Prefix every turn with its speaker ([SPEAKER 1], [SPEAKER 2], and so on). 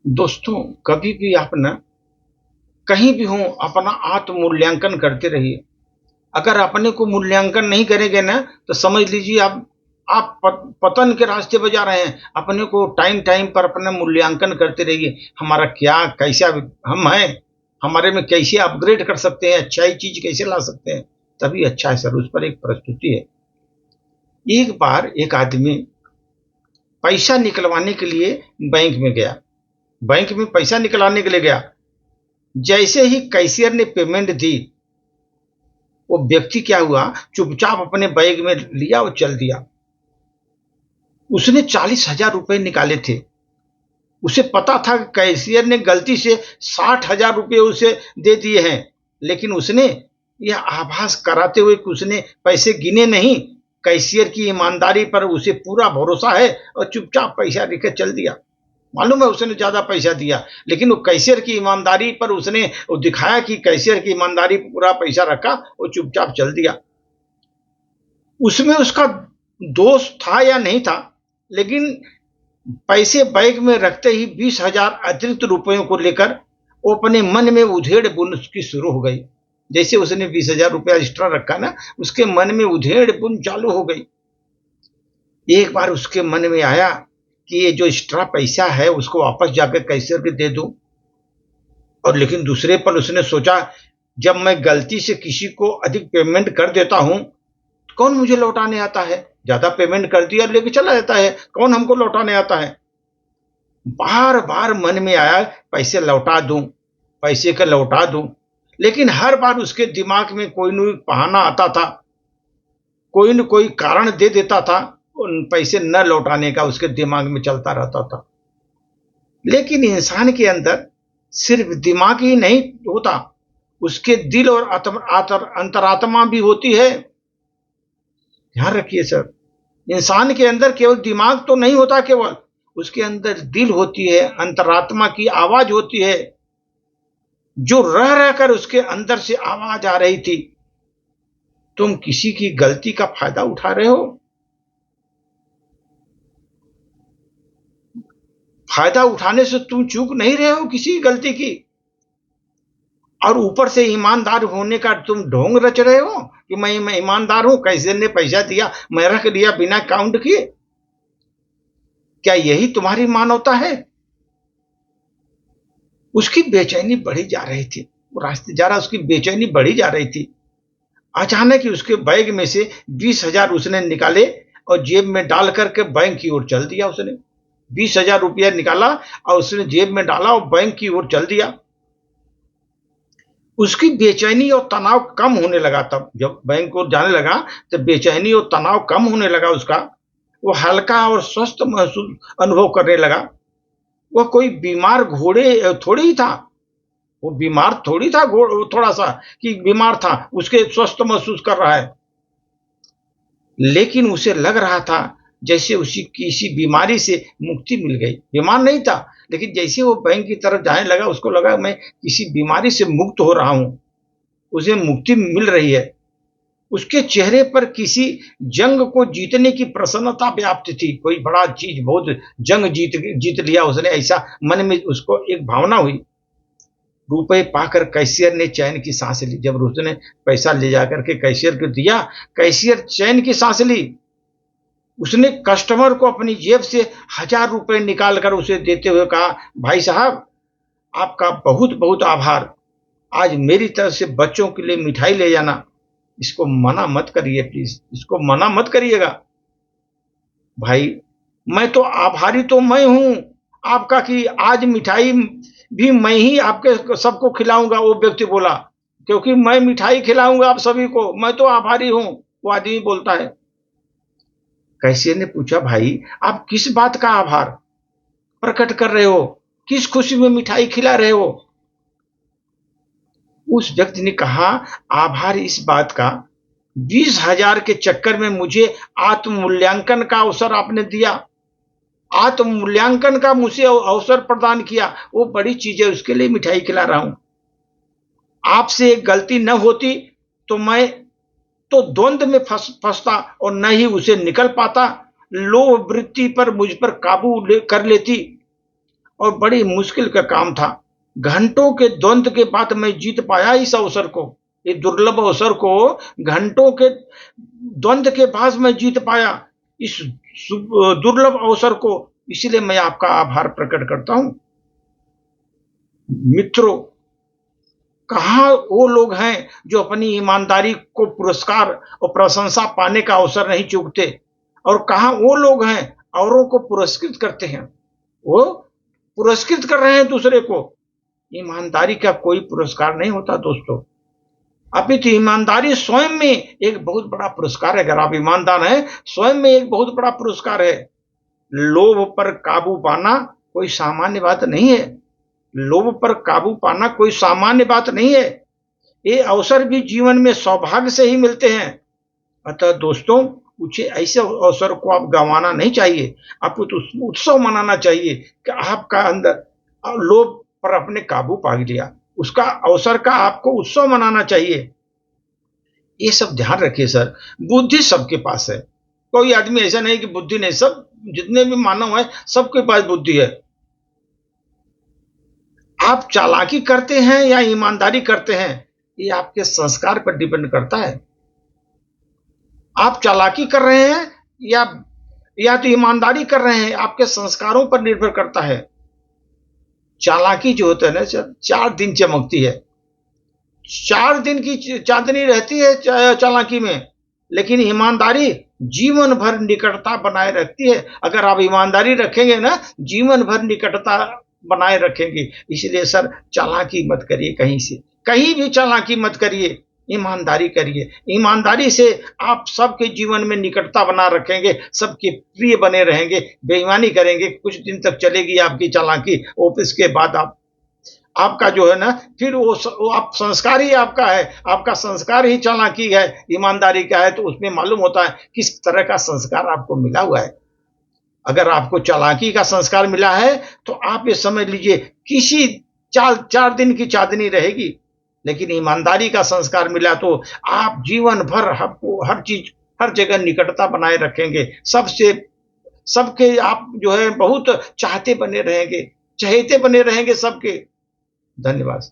[SPEAKER 1] दोस्तों, कभी भी आप ना कहीं भी हो अपना आत्म मूल्यांकन करते रहिए। अगर अपने को मूल्यांकन नहीं करेंगे ना तो समझ लीजिए आप पतन के रास्ते पे जा रहे हैं। अपने को टाइम टाइम पर अपना मूल्यांकन करते रहिए। हमारा क्या कैसा हम हैं, हमारे में कैसे अपग्रेड कर सकते हैं, अच्छा ही चीज कैसे ला सकते हैं, तभी अच्छा है सर। उस पर एक प्रस्तुति है। एक बार एक आदमी पैसा निकलवाने के लिए बैंक में गया। बैंक में पैसा निकलवाने के लिए गया। जैसे ही कैशियर ने पेमेंट दी, वो व्यक्ति क्या हुआ, चुपचाप अपने बैग में लिया और चल दिया। उसने 40,000 रुपए निकाले थे। उसे पता था कि कैशियर ने गलती से 60,000 रुपए उसे दे दिए हैं, लेकिन उसने यह आभास कराते हुए कि उसने पैसे गिने नहीं, कैशियर की ईमानदारी पर उसे पूरा भरोसा है, और चुपचाप पैसा लेकर चल दिया। मालूम है उसने ज्यादा पैसा दिया, लेकिन वो कैशियर की ईमानदारी पर उसने वो दिखाया कि कैशियर की ईमानदारी पर पूरा पैसा रखा, वो चुपचाप चल दिया। उसमें उसका दोष था या नहीं था, लेकिन पैसे बैग में रखते ही 20,000 अतिरिक्त रुपयों को लेकर वो अपने मन में उधेड़ बुन उसकी शुरू हो गई। जैसे उसने 20,000 रुपया एक्स्ट्रा रखा ना, उसके मन में उधेड़ बुन चालू हो गई। एक बार उसके मन में आया कि ये जो एक्स्ट्रा पैसा है उसको वापस जाकर कैशियर के दे दूं। और लेकिन दूसरे पल उसने सोचा, जब मैं गलती से किसी को अधिक पेमेंट कर देता हूं, कौन मुझे लौटाने आता है। ज्यादा पेमेंट कर दिया लेके चला जाता है, कौन हमको लौटाने आता है। बार बार मन में आया, पैसे लौटा दूं, पैसे का लौटा दूं। लेकिन हर बार उसके दिमाग में कोई न कोई बहाना आता था, कोई न कोई कारण दे देता था। उन पैसे न लौटाने का उसके दिमाग में चलता रहता था। लेकिन इंसान के अंदर सिर्फ दिमाग ही नहीं होता, उसके दिल और अंतरात्मा भी होती है। ध्यान रखिए सर, इंसान के अंदर केवल दिमाग तो नहीं होता, केवल उसके अंदर दिल होती है, अंतरात्मा की आवाज होती है, जो रह रहकर उसके अंदर से आवाज आ रही थी, तुम किसी की गलती का फायदा उठा रहे हो। फायदा उठाने से तुम चूक नहीं रहे हो किसी गलती की, और ऊपर से ईमानदार होने का तुम ढोंग रच रहे हो कि मैं ईमानदार हूं, कैशियर ने पैसा दिया मैं रख लिया बिना काउंट किए। क्या यही तुम्हारी मानवता है। उसकी बेचैनी बढ़ी जा रही थी। वो रास्ते जा रहा, उसकी बेचैनी बढ़ी जा रही थी। अचानक ही उसके बैग में से 20,000 उसने निकाले और जेब में डाल करके बैंक की ओर चल दिया। उसने 20,000 रुपया निकाला और उसने जेब में डाला और बैंक की ओर चल दिया। उसकी बेचैनी और तनाव कम होने लगा। तब जब बैंक को जाने लगा तो बेचैनी और तनाव कम होने लगा उसका। वो हल्का और स्वस्थ महसूस अनुभव करने लगा। वह कोई बीमार घोड़े थोड़ी ही था। वो बीमार थोड़ी था, थोड़ा सा कि बीमार था, उसके स्वस्थ महसूस कर रहा है। लेकिन उसे लग रहा था जैसे उसी किसी बीमारी से मुक्ति मिल गई। बीमार नहीं था, लेकिन जैसे वो बैंक की तरफ जाने लगा, उसको लगा मैं किसी बीमारी से मुक्त हो रहा हूं, उसे मुक्ति मिल रही है। उसके चेहरे पर किसी जंग को जीतने की प्रसन्नता व्याप्त थी। कोई बड़ा चीज, बहुत जंग जीत लिया उसने, ऐसा मन में उसको एक भावना हुई। रुपए पाकर कैशियर ने चैन की सांस ली। जब उसने पैसा ले जाकर के कैशियर को दिया, कैशियर चैन की सांस ली। उसने कस्टमर को अपनी जेब से 1,000 रुपए निकाल कर उसे देते हुए कहा, भाई साहब, आपका बहुत बहुत आभार। आज मेरी तरफ से बच्चों के लिए मिठाई ले जाना। इसको मना मत करिए प्लीज, इसको मना मत करिएगा। भाई, मैं तो आभारी तो मैं हूं आपका कि आज मिठाई भी मैं ही आपके सबको खिलाऊंगा। वो व्यक्ति बोला, क्योंकि मैं मिठाई खिलाऊंगा आप सभी को, मैं तो आभारी हूं। वो आदमी बोलता है। कैशियर ने पूछा, भाई आप किस बात का आभार प्रकट कर रहे हो, किस खुशी में मिठाई खिला रहे हो। उस व्यक्ति ने कहा, आभार इस बात का, 20,000 के चक्कर में मुझे आत्म मूल्यांकन का अवसर आपने दिया, आत्म मूल्यांकन का मुझे अवसर प्रदान किया। वो बड़ी चीज है, उसके लिए मिठाई खिला रहा हूं। आपसे एक गलती न होती तो मैं तो द्वंद्व में फंसता और न ही उसे निकल पाता। लोभ वृत्ति पर मुझ पर काबू कर लेती। और बड़ी मुश्किल का काम था। घंटों के द्वंद्व के बाद मैं जीत पाया इस अवसर को, ये दुर्लभ अवसर को घंटों के द्वंद्व के बाद मैं जीत पाया इस दुर्लभ अवसर को, इसलिए मैं आपका आभार प्रकट करता हूं। मित्रों, कहाँ वो लोग हैं जो अपनी ईमानदारी को पुरस्कार और प्रशंसा पाने का अवसर नहीं चूकते, और कहाँ वो लोग हैं औरों को पुरस्कृत करते हैं। वो पुरस्कृत कर रहे हैं दूसरे को। ईमानदारी का कोई पुरस्कार नहीं होता दोस्तों, अभी तो ईमानदारी स्वयं में एक बहुत बड़ा पुरस्कार है। अगर आप ईमानदार हैं, स्वयं में एक बहुत बड़ा पुरस्कार है। लोभ पर काबू पाना कोई सामान्य बात नहीं है। लोभ पर काबू पाना कोई सामान्य बात नहीं है। ये अवसर भी जीवन में सौभाग्य से ही मिलते हैं। अतः दोस्तों, कुछ ऐसे अवसर को आप गंवाना नहीं चाहिए। आपको तो उत्सव मनाना चाहिए कि आपका अंदर लोभ पर अपने काबू पा लिया, उसका अवसर का आपको उत्सव मनाना चाहिए। ये सब ध्यान रखिए सर। बुद्धि सबके पास है, कोई आदमी ऐसा नहीं कि बुद्धि नहीं। सब जितने भी मानव है सबके पास बुद्धि है। आप चालाकी करते हैं या ईमानदारी करते हैं, ये आपके संस्कार पर डिपेंड करता है। आप चालाकी कर रहे हैं या तो ईमानदारी कर रहे हैं, आपके संस्कारों पर निर्भर करता है। चालाकी जो होता है ना सर, 4 दिन चमकती है, 4 दिन की चांदनी रहती है चालाकी में, लेकिन ईमानदारी जीवन भर निकटता बनाए रखती है। अगर आप ईमानदारी रखेंगे ना, जीवन भर निकटता बनाए रखेंगे। इसलिए सर, चालाकी मत करिए, कहीं भी चालाकी मत करिए, ईमानदारी करिए। ईमानदारी से आप सबके जीवन में निकटता बना रखेंगे, सबके प्रिय बने रहेंगे। बेईमानी करेंगे, कुछ दिन तक चलेगी आपकी चालाकी, ऑफिस के बाद आपका जो है ना, फिर वो आप संस्कार ही आपका है, आपका संस्कार ही चालाकी है, ईमानदारी का है। तो उसमें मालूम होता है किस तरह का संस्कार आपको मिला हुआ है। अगर आपको चालाकी का संस्कार मिला है तो आप ये समझ लीजिए किसी 4 दिन की चांदनी रहेगी, लेकिन ईमानदारी का संस्कार मिला तो आप जीवन भर आपको हर चीज, हर जगह निकटता बनाए रखेंगे। सबके आप जो है बहुत चाहते बने रहेंगे, चहेते बने रहेंगे सबके। धन्यवाद।